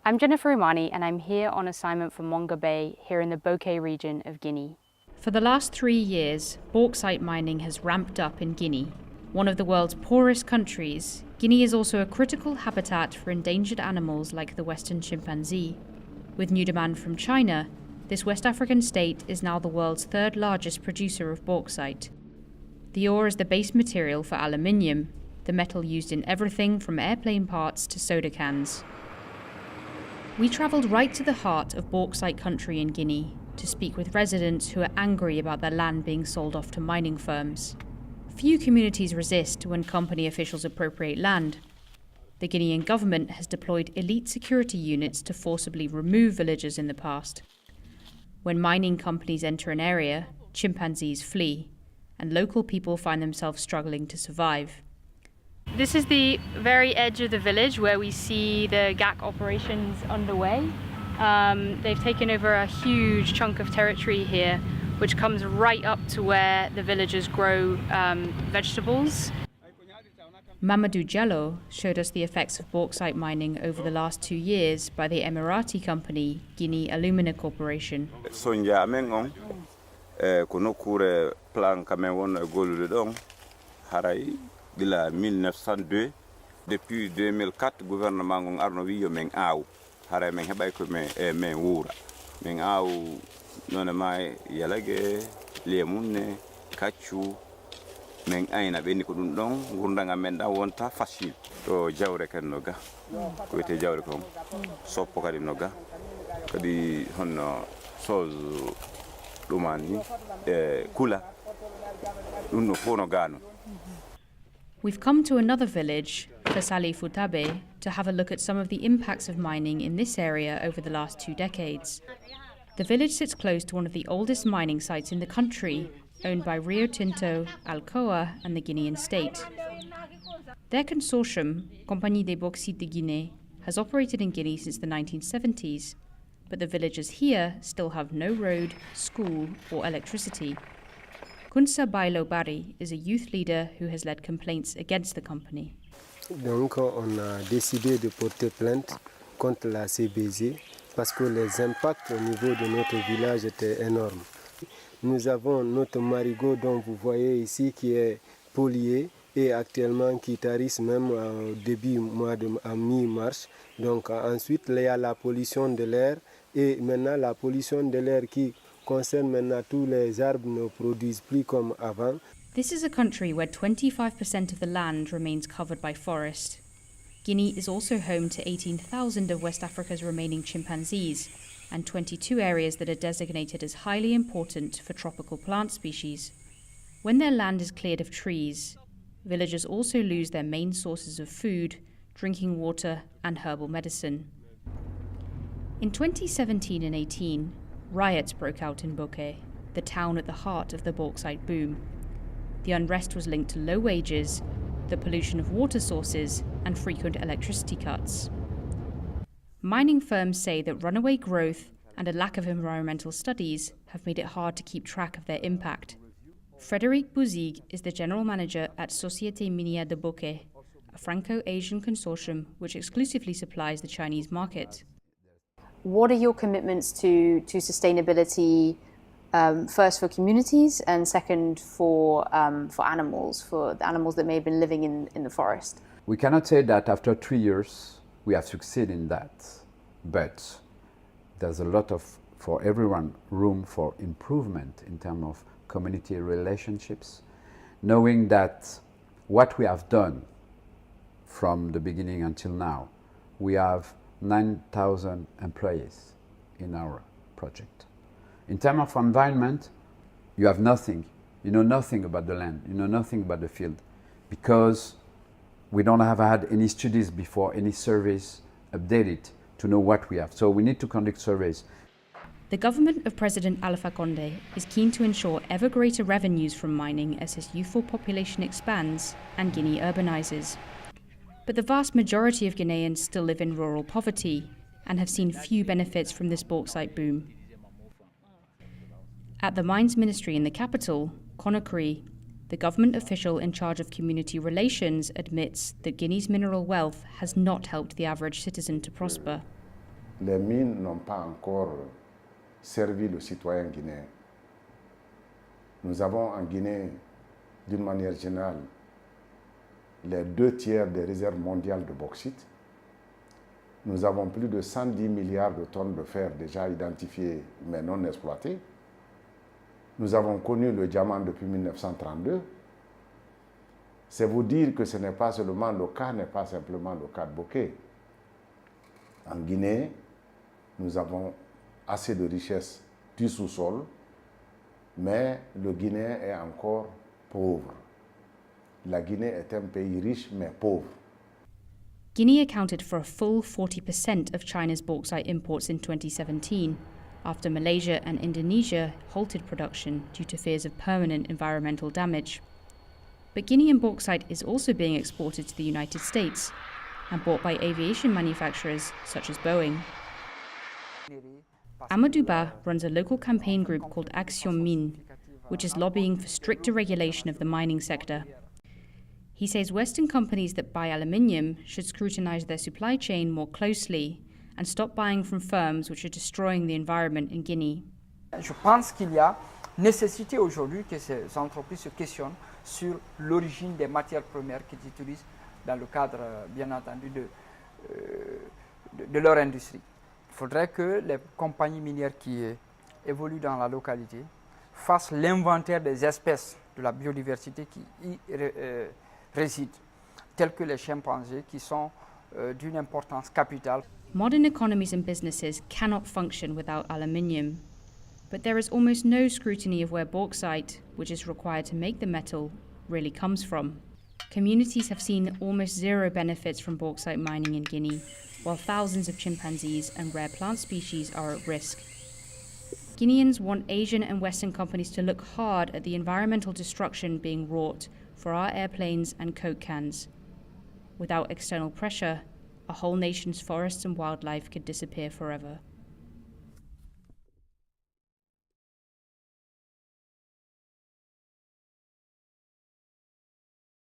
I'm Jennifer Umani and I'm here on assignment for Mongabay here in the Boké region of Guinea. For the last 3 years, bauxite mining has ramped up in Guinea. One of the world's poorest countries, Guinea is also a critical habitat for endangered animals like the western chimpanzee. With new demand from China, this West African state is now the world's third largest producer of bauxite. The ore is the base material for aluminium, the metal used in everything from airplane parts to soda cans. We travelled right to the heart of bauxite country in Guinea to speak with residents who are angry about their land being sold off to mining firms. Few communities resist when company officials appropriate land. The Guinean government has deployed elite security units to forcibly remove villagers in the past. When mining companies enter an area, chimpanzees flee, and local people find themselves struggling to survive. This is the very edge of the village where we see the GAC operations underway. They've taken over a huge chunk of territory here, which comes right up to where the villagers grow vegetables. Mamadou Diallo showed us the effects of bauxite mining over the last 2 years by the Emirati company Guinea Alumina Corporation. Dila 1902 depuis 2004 gouvernement ngong arno wiyo men aw hara men hebay ko men wura men aw nona may yalage lemunne kaccu men ayna be ko dum don gurdanga men da wonta facile to jawre ken noga ko te jawre ko soppo kadi noga kadi honno sozu dumani kula dum no fono gano. We've come to another village, Fasali Futabe, to have a look at some of the impacts of mining in this area over the last 2 decades. The village sits close to one of the oldest mining sites in the country, owned by Rio Tinto, Alcoa and the Guinean state. Their consortium, Compagnie des Bauxites de Guinée, has operated in Guinea since the 1970s, but the villagers here still have no road, school or electricity. Kunsa Bailo Bari is a youth leader who has led complaints against the company. Donc on a décidé de porter plainte contre la CBZ parce que les impacts au niveau de notre village étaient énormes. Nous avons notre marigot dont vous voyez ici qui est pollué et actuellement qui tarisse même au début mois à mi-mars. Donc ensuite il y a la pollution de l'air et maintenant la pollution de l'air qui concerne maintenant tous les arbres ne produisent plus comme avant. This is a country where 25% of the land remains covered by forest. Guinea is also home to 18,000 of West Africa's remaining chimpanzees and 22 areas that are designated as highly important for tropical plant species. When their land is cleared of trees, villagers also lose their main sources of food, drinking water and herbal medicine. In 2017 and 18, riots broke out in Boké, the town at the heart of the bauxite boom. The unrest was linked to low wages, the pollution of water sources, and frequent electricity cuts. Mining firms say that runaway growth and a lack of environmental studies have made it hard to keep track of their impact. Frédéric Bouzig is the general manager at Société Minière de Boké, a Franco-Asian consortium which exclusively supplies the Chinese market. What are your commitments to sustainability, first for communities and second for animals, for the animals that may have been living in the forest? We cannot say that after 3 years we have succeeded in that, but there's a lot of, for everyone, room for improvement in terms of community relationships, knowing that what we have done from the beginning until now, we have 9,000 employees in our project. In terms of environment, you have nothing. You know nothing about the land. You know nothing about the field because we don't have had any studies before, any surveys updated to know what we have. So we need to conduct surveys. The government of President Alpha Condé is keen to ensure ever greater revenues from mining as his youthful population expands and Guinea urbanizes. But the vast majority of Guineans still live in rural poverty and have seen few benefits from this bauxite boom. At the Mines Ministry in the capital, Conakry, the government official in charge of community relations admits that Guinea's mineral wealth has not helped the average citizen to prosper. les mines n'ont pas encore servi le citoyen guinéen. Nous avons en Guinée, d'une manière générale, les 2/3 des réserves mondiales de bauxite. Nous avons plus de 110 milliards de tonnes de fer déjà identifiées mais non exploitées. Nous avons connu le diamant depuis 1932. C'est vous dire que ce n'est pas seulement le cas, n'est pas simplement le cas de Boké. En Guinée, nous avons assez de richesses du sous-sol, mais le Guinéen est encore pauvre. La Guinée est un pays riche mais pauvre. Guinea accounted for a full 40% of China's bauxite imports in 2017, after Malaysia and Indonesia halted production due to fears of permanent environmental damage. But Guinean bauxite is also being exported to the United States and bought by aviation manufacturers such as Boeing. Amadou Ba runs a local campaign group called Action Mine, which is lobbying for stricter regulation of the mining sector. He says Western companies that buy aluminium should scrutinise their supply chain more closely and stop buying from firms which are destroying the environment in Guinea. Je pense qu'il y a nécessité aujourd'hui que ces entreprises se questionnent sur l'origine des matières premières qu'ils utilisent dans le cadre, bien entendu, de leur industrie. Il faudrait que les compagnies minières qui évoluent dans la localité fassent l'inventaire des espèces de la biodiversité qui y résident, telles que les chimpanzés, qui sont d'une importance capitale. Modern economies and businesses cannot function without aluminium, but there is almost no scrutiny of where bauxite, which is required to make the metal, really comes from. Communities have seen almost zero benefits from bauxite mining in Guinea, while thousands of chimpanzees and rare plant species are at risk. Guineans want Asian and Western companies to look hard at the environmental destruction being wrought for our airplanes and Coke cans. Without external pressure, a whole nation's forests and wildlife could disappear forever.